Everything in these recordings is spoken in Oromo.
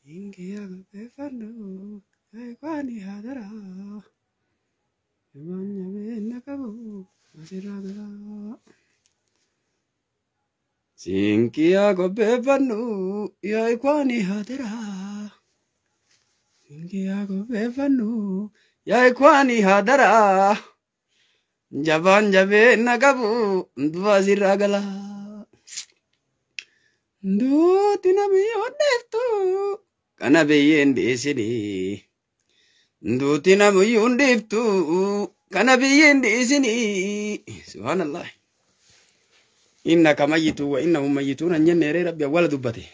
Ingia befano, ay kwani hadara. Yamanya bena kabu, masiragala. Singia befano, ay kwani hadara. Singia befano, ay kwani hadara. Jaban jabe nagabu, masiragala. Nduti nabi oneftu. Kana beyyen desini nduti nabi ondeftu kana beyyen desini subhanallah innaka mayitu wa innahum mayitun anjenne rabbi awwal dubbate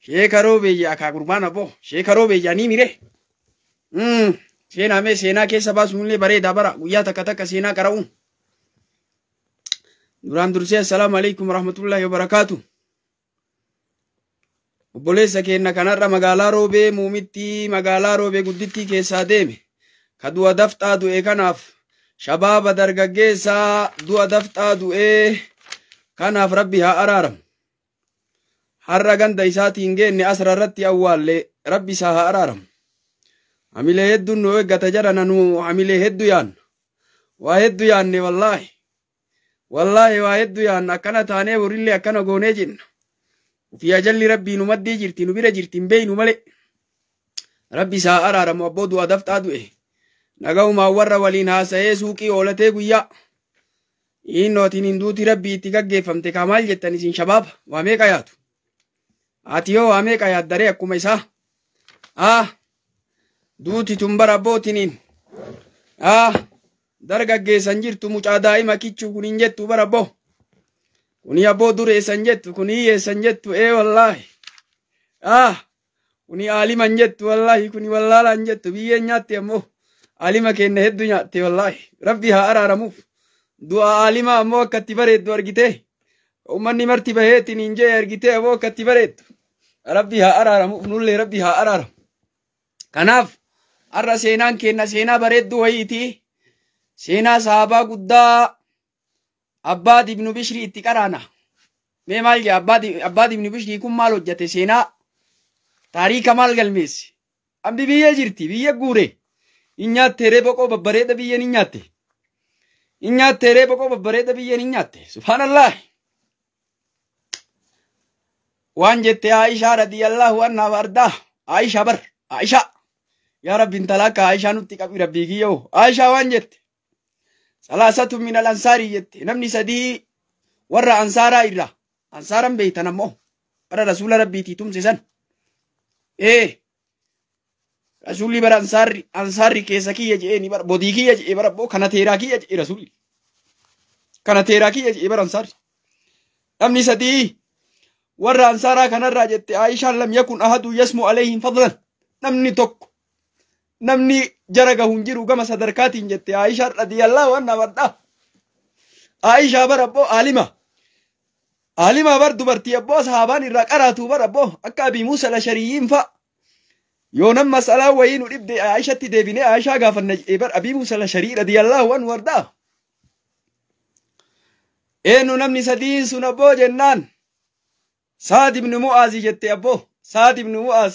shekaro beya ka qurbana bo shekaro beya ni mire sena me sena ke sabas mulle bare dabara guya takataka sena karau Duraan dursee assalamu alaikum warahmatullahi wabarakatuh. Obboleessa keenya kanarra magaalaa Roobee muumitti magaalaa Roobee gudditti keessaa deeme. Ka du'a dafxaa du'e kanaaf shabaaba dargaggeessaa du'a dafxaa du'e kanaaf rabbi haa araaramu. Har'a ganda isaatiin geenne asra irratti awwaalle rabbi isaa haa araaramu. Hamilee hedduun nu eeggata jedhana nu hamilee heddu yaanna. Waa heddu yaanne wallaahi. Wallahi waa heddu yaanna akkana taanee horillee akkana goonee jenna. Ufii ajalli rabbii nu maddii jirti nu bira jirti hin beeynu malee. Rabbi isaa araaramu abboo du'a dafxaa du'e. Nagaumaa warra waliin haasa'ee suuqii oolatee guyyaa. Innootiin hinduuti rabbii itti gaggeeffamte kaa maal jettan isin shabaaba waa meeqa yaatu. Ati yoo waa meeqa yaaddaree akkuma isaa. Duuti tun bara abbootiniin. Dargaggeessan jirtu mucaa daa'ima kichuu kun hin jettu bara abbo. Kuni abboo dureessan jettu kuni hiyyeessan jettu wallaahi. Kuni aaliman jettu wallaahi kuni wallaalaan jettu biyyeen nyaatte ammoo aalima kenna heddu nyaatte wallaahi. Rabbi haa araaramuuf. Du'a aalima ammoo akkatti bareeddu argitee. Ummanni marti baheetiin hin jee argitee ammoo akkatti bareeddu. Rabbi haa araaramuuf nullee rabbi haa araaramu. Kanaaf har'a seenaan kenna seenaa bareeddu wayiitii. Seenaa sahabaa guddaa Abbaad ibnu Bishrii itti qaraana. Mee maal jee Abbaad ibnu Bishrii kun maal hojjate seenaa taariika maal galmeesse. Ambi biyya jirti biyya guure. Hin nyaatte ree boqoo babbareeda biyyeen hin nyaatte. Hin nyaatte ree boqoo babbareeda biyyeen hin nyaatte. Subhaanallah. Waan jette Aishaa radiyallahu anha wardaa. Aishaa bar. Aishaa. Yaa Rabbi intalaa akka Aishaa nutti qabi rabbii kiyyoo. Aishaa waan jette. Salaasatu min al-ansaarii jette namni sadii warra ansaaraa irra ansaaran beeytan ammoo bara rasuula rabbiitii tumse san rasuulli bara ansaarri keessa kiyya je'eeni bara bodii kiyya je'e bara abbo kana teeraa kiyya je'e rasuulli kana teeraa kiyya je'e bara ansaarri namni sadii warra ansaaraa kanarraa jette Aishaan lam yakun ahadu yasmu alayhim fadlan namni tokko namni jaraga hunjiru gama sadarkaatiin jette Aishaa radiyallahu anha warda. Aishaa bar abbo alima bar dubartii abbo sahabaan irraa qaraatu bar abbo akka Abii Muusaa al-Ashariyiin fa yoo nam masalaa wayii nu dhibde Aishaatti deebinee Aishaa gaafanna bar Abii Muusaa al-Asharii radiyallahu anhu warda. Eenu namni sadiin sun abbo jennaan Saad ibn Mu'aaz jette abbo Saad ibn Mu'aaz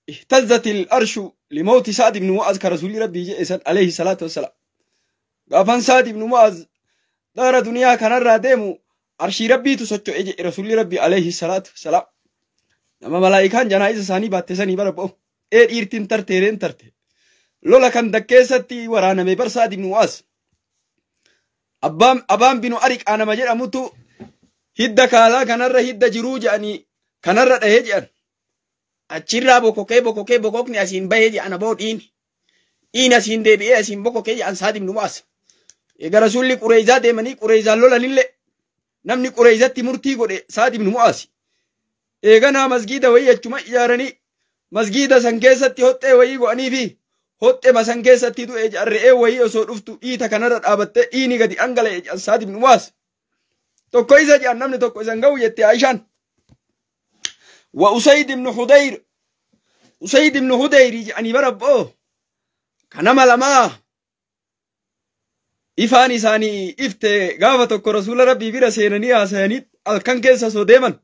اهتزت الأرش لموت سعد بن معاذ كرسول ربي عليه الصلاة والسلام. غافن سعد بن معاذ دار دنيا كان الرادم أرشي ربي تسجع رسول ربي عليه الصلاة والسلام. نما ملائكان جنائز ثاني باتساني بربو إيرتين ترتيرين ترتي لولا كان دكيستي ورانا مبر سعد بن معاذ أبام بن أريك أنا مجر أموتو هيدا كالا كان هيدا جروج أني كان هيجان achirraa bokokee bokokni asiin bahee jedhan aboo dhiin asiin deebi'ee asiin bokokee jedhan Saad ibn Mu'aaz. Egaa rasuulli Qureeyzaa deemanii Qureeyzaan lolanillee namni Qureeyzatti murtii godhe Saad ibn Mu'aaz. Eeganaa masgiida wayii achuma ijaaranii masgiida san keessatti hoxxee wayii go'anii fi hoxxee masan keessatti du'e re'ee wayii osoo dhuftu dhiita kanarra dhaabattee dhiini gadi dhangala'e jedhan Saad ibn Mu'aaz. Tokko isa jedhan namni tokko isan ga'u jette Aishaan. وأسيد بن حضير أسيد بن حضير يعني بربو كان ملما ifaan isaanii ifte gaafa tokko rasuula rabbii bira seenanii haasayanii halkan keessa soo deeman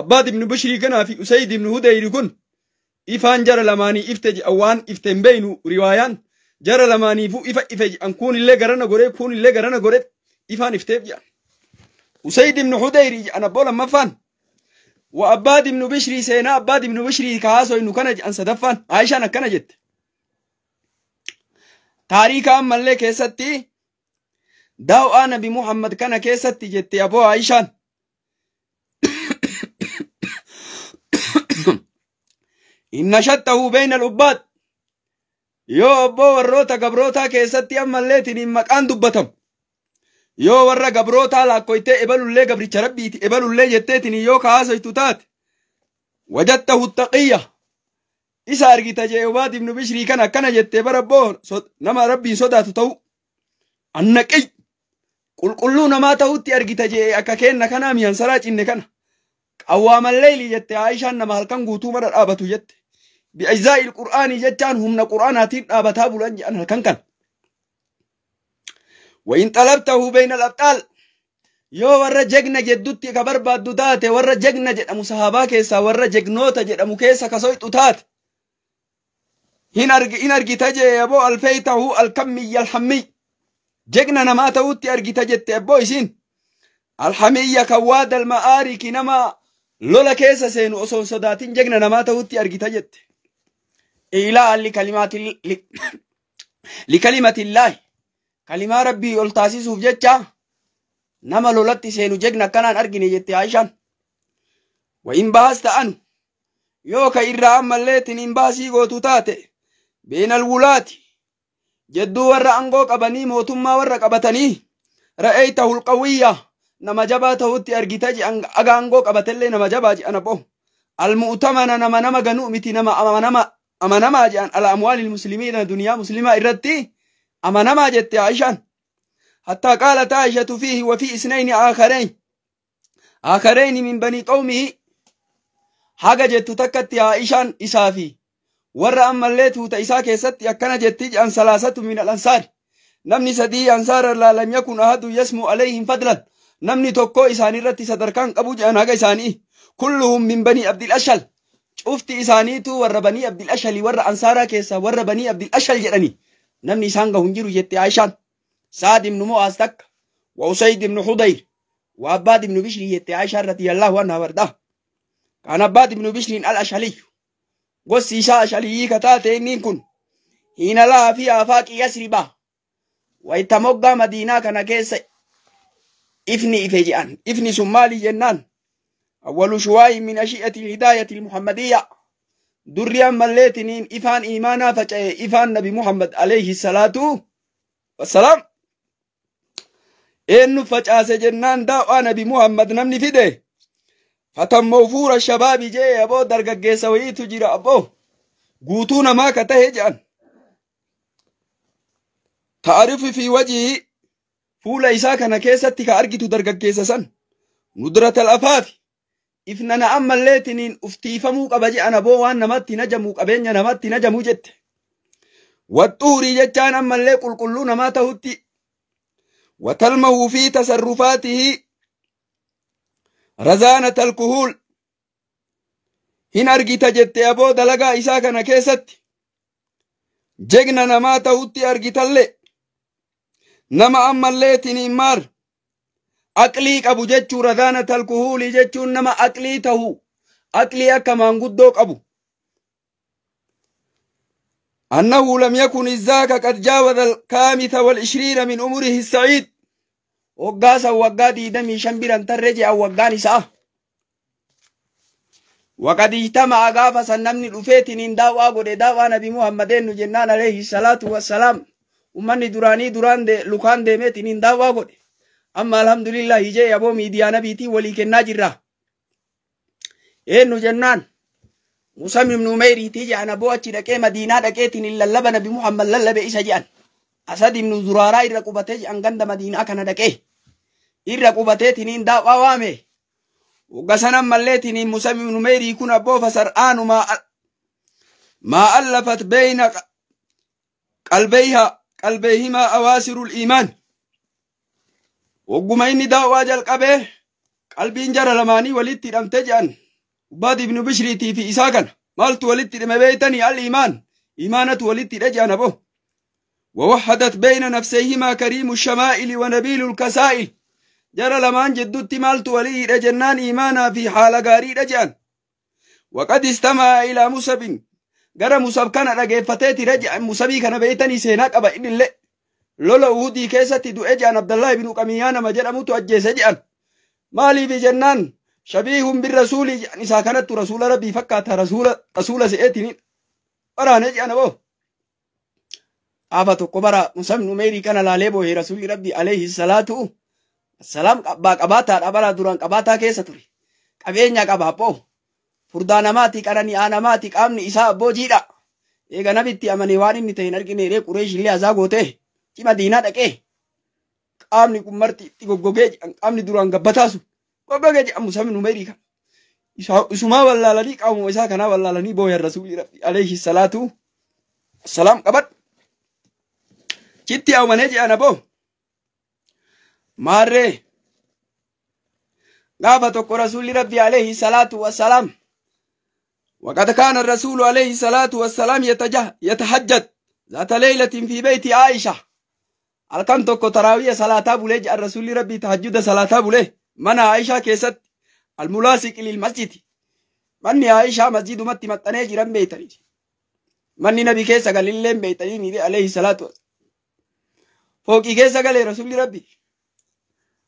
Abbaad ibn Bishrii kanaa fi Usayd ibn Hudayr kun ifaan jara lamaanii ifte jedhan waan ifteen beeynu riwaayaan jara lamaaniifuu ifa ife jedhan kun illee garana godhe ifaan ifteef jedhan Usayd ibn Hudayr jedhan abboo lammaffaan wa Abbaad ibn Bishrii seenaa Abbaad ibn Bishrii kaasoo innu kana jedhan sadaffaan Aishaan akkana jette taariika ammallee keessatti daawaa nabi Muhammad kana keessatti jette aboo Aishaan inna shattahu bayna al-ubbaad yoo abboo warroota gabrootaa keessatti ammallee tiniin maqaan dubbatamu yoo warra gabrootaa laakkoytee ebalullee gabricha rabbiiti ebalullee jetteetini yoo kaasoytu taate wajattahu taqiyya isa argita jee Abbaad ibn Bishrii kana akkana jettee barabboo nama rabbiin sodaatu ta'u annaqiy qulqulluu namaa ta'utti argita jee akka kenna kana miyan saraa cinne kana qawwaamallee jette Aishaan nama halkan guutuu mara dhaabatu jette bi'izzaa'il qur'aanii jechaan humna qur'aanaatiin dhaabataa bulan jedhan halkan kan وإن طلبته بين الأبطال يو ورّا جگنا جدوتي كبر بادو تاتي ورّا جگنا جد مصحابا كيسا ورّا جگنوتا جد مكيسا كسويت تات هن أرجي تجي يبو الفيته الكمي الحمي جگنا نما توتي أرجي تجي يبو يسين الحمية كواد المآرك نما لولا كيسا سينو أصون صداتين جگنا نما توتي أرجي تجي إله لكلمة الله كلمة ربي والتاسي سوف جتشا نما لولتي سينو جگنا كنان أرجني جتي عايشان وإن باست أنو يوكا إرّا أما الليتن إن باسي غوتو تاتي بين الولاة جدو ورّا أنغوك أبني موتما ورّا قبتني رأيته القوية نما جباته وتي أرجتاجي أغا أنغوك أبتلي نما جباجي أنا بوه المؤتمن نما غنومتي أما نما جان على أموال المسلمين دنيا مسلمة إرّتي أما نما جت عائشة حتى قالت عائشة فيه وفي اثنين آخرين من بني قومه حاجة جت تكت عائشة إسافي ور أما الليتو تيسا كيست يكنا جتج عن ثلاثة من الأنصار نمني سدي أنصار لا لم يكن أحد يسمو عليهم فضلا نمني توكو إساني رتي صدركان أبو جان هاga إساني كلهم من بني عبد الأشهل شفت إسانيتو ور بني عبد الأشهل ور أنصارا كيسا ور بني عبد الأشهل جراني نمني سانغا هنجيرو جتي عائشان سعد بن معاذ تك وأسيد بن حضير وعباد بن بشر جتي عائشة رضي الله عنها وارضاه كان عباد بن بشر الأشهلي قصي شاشلي كتاتي إنين كن حين لا في آفاق يسربا ويتمقى مدينة كان كيس إفني إفجان إفني سمالي جنان أول شواي من أشياء الهداية المحمدية دريا مليتنين إفان إيمانا فجأة إفان نبي محمد عليه الصلاة والسلام إنه فجأة سجنان دعوة نبي محمد نمني فده فتم موفور الشباب جاي أبو درجة جيسوي تجرى أبو قوتونا ما كتهجان تعرف في وجهه فول إساك نكيستك أرجت درجة جيسسن ندرة الأفاف إفننا أما الليتنين أفتيفموك أبجي أنا بوان نمت نجموك أبين نمت نجمو جت والطوري جتان أما اللي كلون ما تهتي وتلمه في تصرفاته رزانة الكهول هن أرجت جت أبو دلقا إساك نكيست جگنا نما تهتي أرجت اللي نما أما الليتنين مار أقليك أبو جتشو رذانة الكهول جتشو نما أقليته أقلي كمان قدوك أبو أنه لم يكن الزاك قد جاوز الكامث والعشرين من أمره السعيد وقاسا وقادي دمي شنبرا ترجع وقاني ساه وقد اجتمع قافا نمني الأفيتين داوا نبي محمدين جنان عليه الصلاة والسلام ومن دران دي لكان دي ميتين داوا قد أما الحمد لله جاي أبو ميديانا بيتي وليكن ناجرة إنو جنان مسمم نميري تيجي أنا بواتي دكي مدينة دكيتين إلا اللبن بمحمد للب إيسا جان أسد من زرارا إرقوبتي أنغند مدينة كان دكي إرقوبتين داوا وامي وقسنا مليتين مسمم نميري يكون أبو فسرآن ما ألفت بين قلبيهما أواسر الإيمان وقم إني دعوة القبه قلبين جرى لماني ولدت لم تجأن وباد ابن بشريتي في إساقا مالت ولدت لما بيتني الإيمان إيمانة ولدت لجأن أبوه ووحدت بين نفسيهما كريم الشمائل ونبيل الكسائل جرى لمان جدت مالت ولي رجنان إيمانا في حال غاري رجان وقد استمع إلى مصب جرى مصب كان رجفتات رجع مصبي كان بيتني سيناك أبا إن الله لولا ودي كيسة دؤجان عبد الله بن قميان مجرى متوجه سجان مالي في جنان شبيه بالرسول يعني ساكنت رسول ربي فكاتها رسول سئتني أرانج أنا بو آفتو قبرا مسلم نميري كان لاليبو هي رسول ربي عليه الصلاة والسلام قباتا أبرا دوران قباتا كيسة تري قبينيا قبابو فردانا ماتي كراني آنا ماتي قامني إساء بو جيدا إيغا نبيتي أماني واني نتهي نرقيني ري قريش اللي أزاقو تيه كما دينا دكيه قامني كمرتي تيغوغوغيج قامني دوران قباتاسو قباقيج أمو سامن نميري إسما والله لني قامو إساء كنا والله لني بو يا رسول ربي عليه الصلاة والسلام قبات جتي أو منهجي أنا بو ماري قافتك رسول ربي عليه الصلاة والسلام وقد كان الرسول عليه الصلاة والسلام يتحجد ذات ليلة في بيت عائشة الكنتك تراوية صلاة بوليج الرسول ربي تحجد صلاة بوليه من عائشة كيست الملاصق للمسجد من عائشة مسجد متي متناجي رم بيتني من نبي كيسا قال للين بيتني عليه الصلاة والسلام فوقي كيسا قال رسول ربي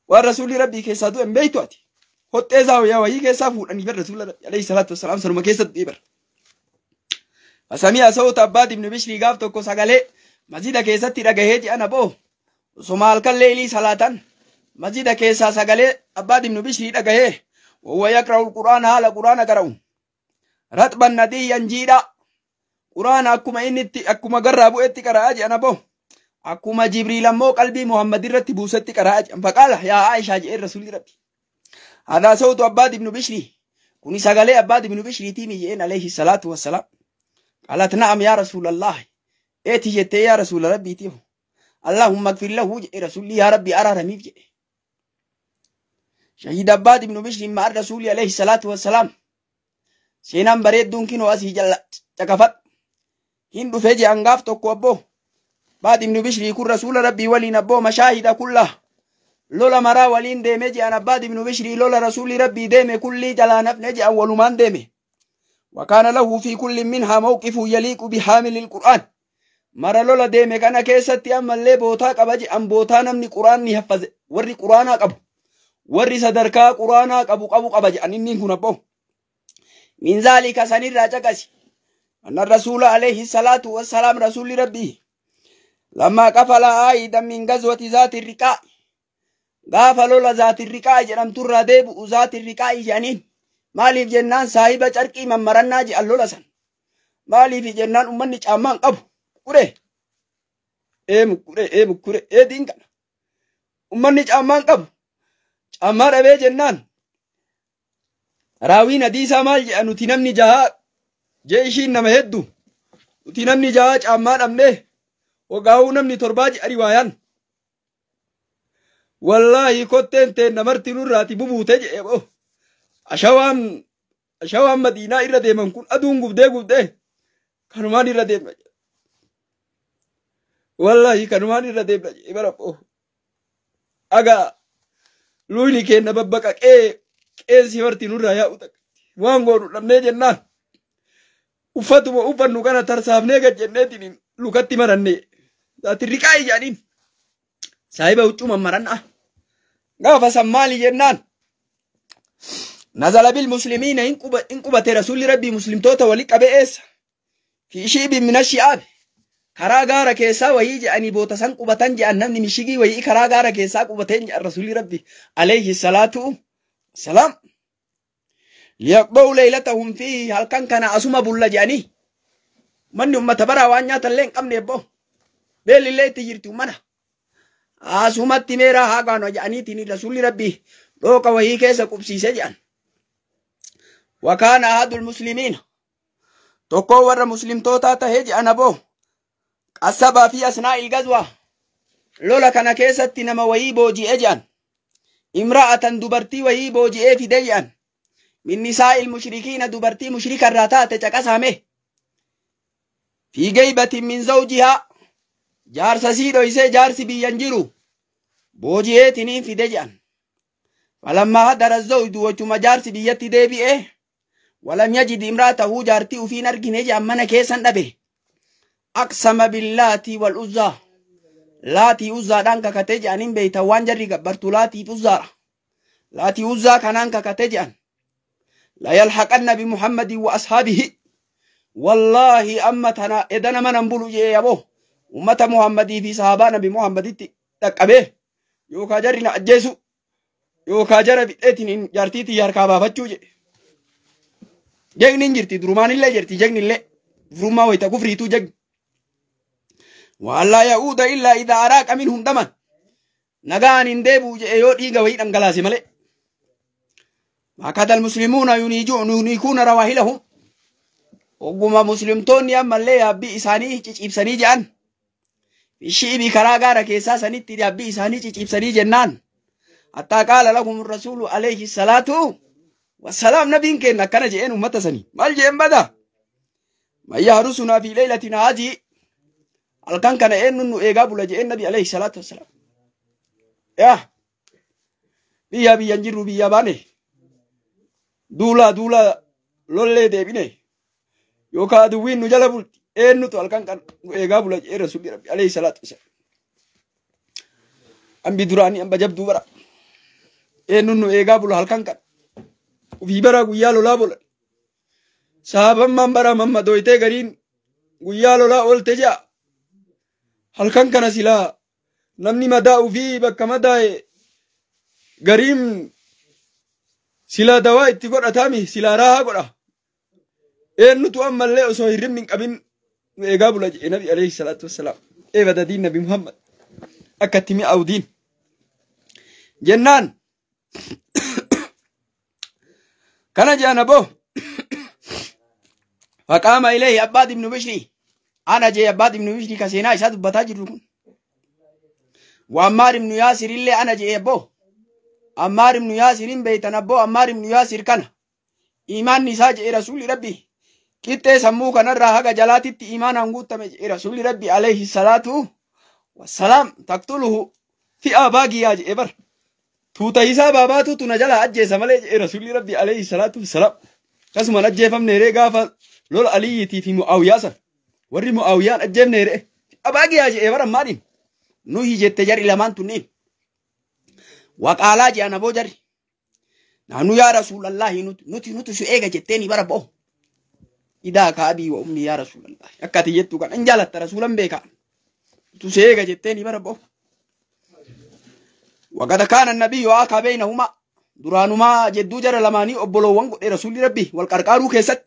والرسول ربي كيسا دو بيتواتي خط إذا ويا وهي كيسا فورني بالرسول ربي عليه الصلاة والسلام سلم كيسا ديبر فسمع صوت عباد بن بشر قاف توكو سقالي مسجد كيسا تيرغهيج أنا بو سمال كالليلي صلاة مسجد كيسا سقالي عباد بن بشر رغهي وهو يقرأ القرآن على قرآن قرأون رتبا نديا جيدا قرآن أكما قرأبو اتقرأج أنا بو أكما جبريل مو قلبي محمد رتبو ستقرأج فقال يا عائشة جئ الرسول ربي هذا صوت عباد بن بشر كوني سقالي عباد بن بشر تيمي عليه الصلاة والسلام قالت نعم يا رسول الله ايتي جت يا رسول ربي تيو اللهم اغفر له رسول يا ربي أرى رميف شهيد عباد بن بشر مع الرسول عليه الصلاة والسلام سينام بريد دونكين واسي جل تكفت هندو فيجي انغاف توكو أبو بعد بن بشر يكون رسول ربي ولي نبو مشاهد كلها لولا مرا ولين ديمي جي أنا عباد بن بشر لولا رسول ربي ديمي كل جلا نفنجي أول من ديمي وكان له في كل منها موقف يليق بحامل القرآن مرا لولا ديمي كان كيستي أما اللي بوتا قبجي أم بوتا نمني قرآن نحفظ وري قرآن قبو وري صدركا قرآن قبو قبجي أنني كنا بو من ذلك سنير راجكسي أن الرسول عليه الصلاة والسلام رسول ربي لما قفل عائدا من غزوة ذات الرقاء قافلوا ذات الرقاء جنم ترى ديب ذات الرقاء جانين مالي في جنان صاحبة شرقي من مرنا جي اللولا سن مالي في جنان أمني جامان قبو كوري مكوري دينكنا أمني جامان قبو جامان أبي جنان راوين حديثا مال جي أنو تنمني جاها جيشين نما هدو تنمني جاها جامان أمني وقاو نمني ترباج أريوايان والله كنتين تين نمرتي نراتي ببوتي جي أشوام مدينة إرادة من كون أدون قبدي كانومان إرادة والله كانومان إرادة إبرا أغا لويني كين نببكا كي سيورتي نورا يا أوتك وانغور لمني جنان uffatu uffannu kana tarsaafnee gajjenneetiin lukatti maranne ati riqaa ijaaniin saahiba huccuma maranna gaafa sammaali jennaan nazala bil muslimiina in qubate rasuulli rabbii muslimtoota wali qabeessa fi shiibin min ashi'aab karaa gaara keessaa wayii je'anii boota san qubatan je'an namni mishigii wayii karaa gaara keessaa qubateen je'an rasuulli rabbii alayhi salaatu salaam ليقضوا ليلتهم فيه هل كان أسمى بلجاني من يوم تبرع وانيا تلين قم نبو بيل اللي تجرتو منا أسمى تميرا هاقان وجاني تني رسول ربي روك وهي كيسا قبسي سجان وكان أحد المسلمين تقوى مسلم توتا تهج أنا بو qasabaa fi asnaa'il gazwa lola kana keessatti nama wayii booji'e jedhan imra'atan dubartii wayii booji'ee fide jedhan min nisaa'il mushrikiina dubartii mushrika irraa taate caqasame fi gaybatin min zawjihaa jaarsa sii dhoysee jaarsi biyyan jiru booji'eetiniin fide jedhan falammaa hadara zawju wachuma jaarsi biyyatti deebi'e walam yajid imra'atahu jaartii ufiin argine jedhan mana keessan dhabe aqsama billaati wal uzzaa laatii uzzaadhaan kakate jedhaniin beeytan waan jarri gabbartu laatiif uzzaadha laatii uzzaa kanaan kakate jedhan la yalhaqanna bimuhammadin wa ashaabihi wallaahi amma tana edana manan bulu jee yaboo ummata muhammadii fi sahabaa nabi muhammaditti dhaqqabee yookaa jarri na ajjeesu yookaa jara bidheetiin jaartiitii harkaa baafachuu jedhe jegnin jirti durumaanillee jirti jegnillee furummaa wayta kufriituu jegni وألا يعود إلا إذا أراك منهم دما نغان انديبو يوديغا ويدم غلاسي ملي ما كاد المسلمون ينيكون رواحلهم وقم مسلمتون يمالي أبي إساني إبساني جان الشيء كراغارا كيسا سنتي أبي إساني إبساني جنان حتى قال لهم الرسول عليه الصلاة والسلام نبين كنا كان جئين أمتسني مال جئين بدا ما يهرسنا في ليلة هذه alkan kana ennunu eega bula je nabi alayhi salatu wassalam ya biya biyan jiru biya bane dula lolle debine yoka du winu jala bulti ennu to alkan kan eega bula je rasul rabbi alayhi salatu wassalam ambi durani amba jabdu bara ennunu eega bula alkan kan ufi bara guyya lola bula sahaban man bara mamma doite garin guyya lola olte ja halkan kana sila namni madaa'u fi bakka madaa'e gariim sila dawaa itti godhatami sila raaha godha eennutu ammallee osoo hirribni hin qabin eegaa bula jedhe nabi alayhi salaatu wassalaam eebada diin nabi muhammad akka itti mi'aawu diin jennaan kana jedhan aboo faqaama ilayhi abbaad ibnu bishrii أنا جاي أباد ابن بشري كسينا إسات بتاجركم وأمار ابن ياسر اللي أنا جاي أبوه أمار ابن ياسر بيتنا أبوه أمار ابن ياسر كان إيمان نساج رسول ربي كتة سموه كان الرهاق جلاتي إيمان أنقوت رسول ربي عليه الصلاة والسلام تقتله في آباقي ياج إبر توتا إسا باباتو تنجل أجي سمالي رسول ربي عليه الصلاة والسلام كسما نجي فمن ريقا لول عليتي في مؤاوياسا warri mu'aawiyaan ajjeefne re'e abaagiyaa je'e bara maadin nuyi jette jari lamaan tunniin waqaalaa je'an aboo jari naanu yaa rasuulallahi nuti su eega jetteeni bara bo'o idaa kaabii wa ummi yaa rasuulallahi akka ati jettu kan an jaalatta rasuulan beekaa tu su eega jetteeni bara bo'o وقد كان النبي آكا بينهما درانما جدو جر لماني أبلوان رسول ربي والقرقارو كيست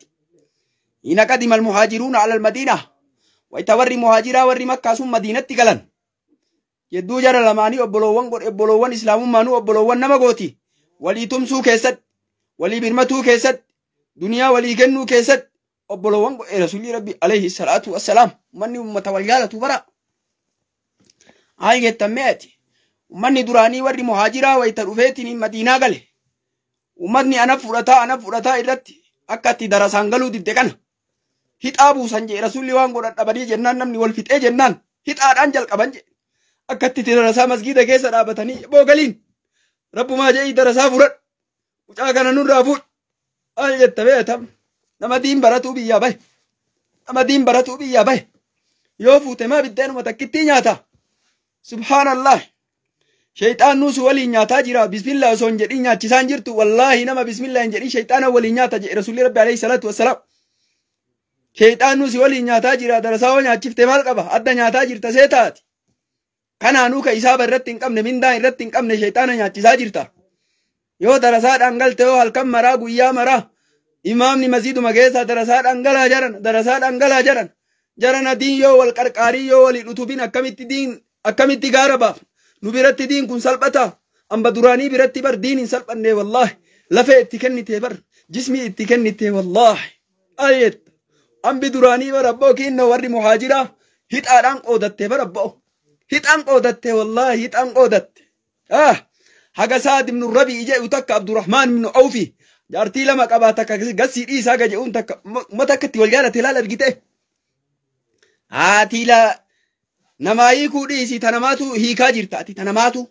إن قدم المهاجرون على المدينة ويتوري مهاجرا وري مكة ثم مدينة تقلن جدو جر لماني أبلوان إسلام مانو أبلوان نمغوتي ولي تمسو كيست ولي برمتو كيست دنيا ولي جنو كيست أبلوان رسول ربي عليه الصلاة والسلام مني متوليالة برا هاي التمياتي ومني دراني وري مهاجرا ويترفيتني مدينة قال ومني أنا فرطا إرتي أكتي درسان قالوا دي كان هيت أبو سنجي رسولي وان قرأت أبدي جنان نمني والفت جنان هيت أنجل قبنجي أكتي درسا مسجد كيسا رابطني بوغلين رب ما جاي درسا فرط وشاكنا نور رافوت أجل تبيتم نما دين براتو بيا باي نما دين براتو بيا باي يوفو تما بالدين وتكتي نياتا سبحان الله شيطان نوس ولي نياتا جرا بسم الله سون جدي نياتشان جرتو والله نما بسم الله جدي شيطان ولي نياتا رسول ربي عليه الصلاه والسلام شيطان نوس ولي نياتا جرا درساو نياتشفته مال قبا اد نياتا جرتا سيتات كانا نوكا حساب الرتين قمن من دا الرتين قمن شيطان نياتشا جرتا يو درسا دنگلتو هلكم مرا غيا مرا امام ني مسجد مگيسا درسا دنگلا جرن درسا دنگلا جرن دين يو والقرقاري يو ولي لتوبين اكمت دين اكمت غاربا نبرت دين كن سلبتا أم بدراني برت بر دين سلبني والله لفه اتكني تبر جسمي اتكني تي والله آيت أم بدراني بر أبوك إنه وري مهاجرة hixaadhaan qoodatte barabba'o hixaan qoodatte wallahi hixaan qoodatte haga Saad ibn Rabi ije utakka Abdurrahman ibn Awfi jaartii lama qabaa takka gasii dhiisaa gaje'uun takka matakkatti wal jaalate laal argite haatiila namaa hiikuu dhiisi tanamaatu hiikaa jirtaati tanamaatu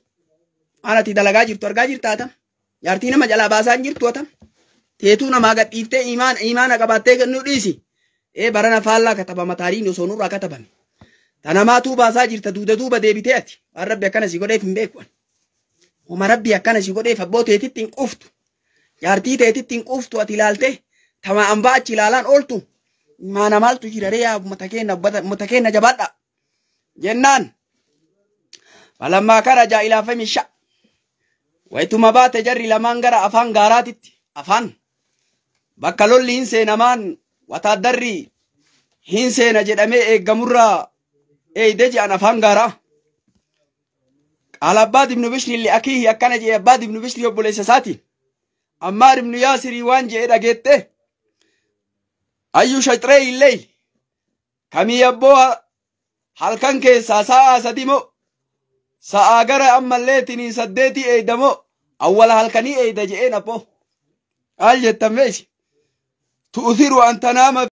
anati dalagaa jirtu argaa jirtaata jaartii nama jalaa baasaan jirtu atam teetuu namaa gadhiiftee imaana qabaattee kennu dhiisi barana faallaa kataba mataariin osoo nurraa katabame tanamaatu baasaa jirta duuba deebitee ati waan rabbi akkana si godheef hin beeku uma rabbi akkana si godheef abboo teetitti hin quftu jaartii teetitti hin quftu ati ilaaltee tama ambaa achi ilaalaan ooltu maana maaltu jira ree yaa mata keenna jabaadha jennaan falammaa karaja ilaa fami sha waytuma baate jarri lamaan gara afaan gaaraatitti afaan bakka lolli hin seenamaan wataaddarri hin seena jedhamee eeggamurraa eeyde je'an afaan gaaraa qaala Abbaad ibnu Bishri li'akiihi akkana jedhe Abbaad ibnu Bishri obboleessa isaatiin Ammaar ibnu Yaasirii waan jedhe dhageette ayyu shaxree illee kamii abboo halkan keessaa sa'a sadi moo sa'a gara ammallee tiniin saddeetii eeyda moo awwala halkanii eeyda jedheen abboo al jettan meesi tu'uthiru an tanaama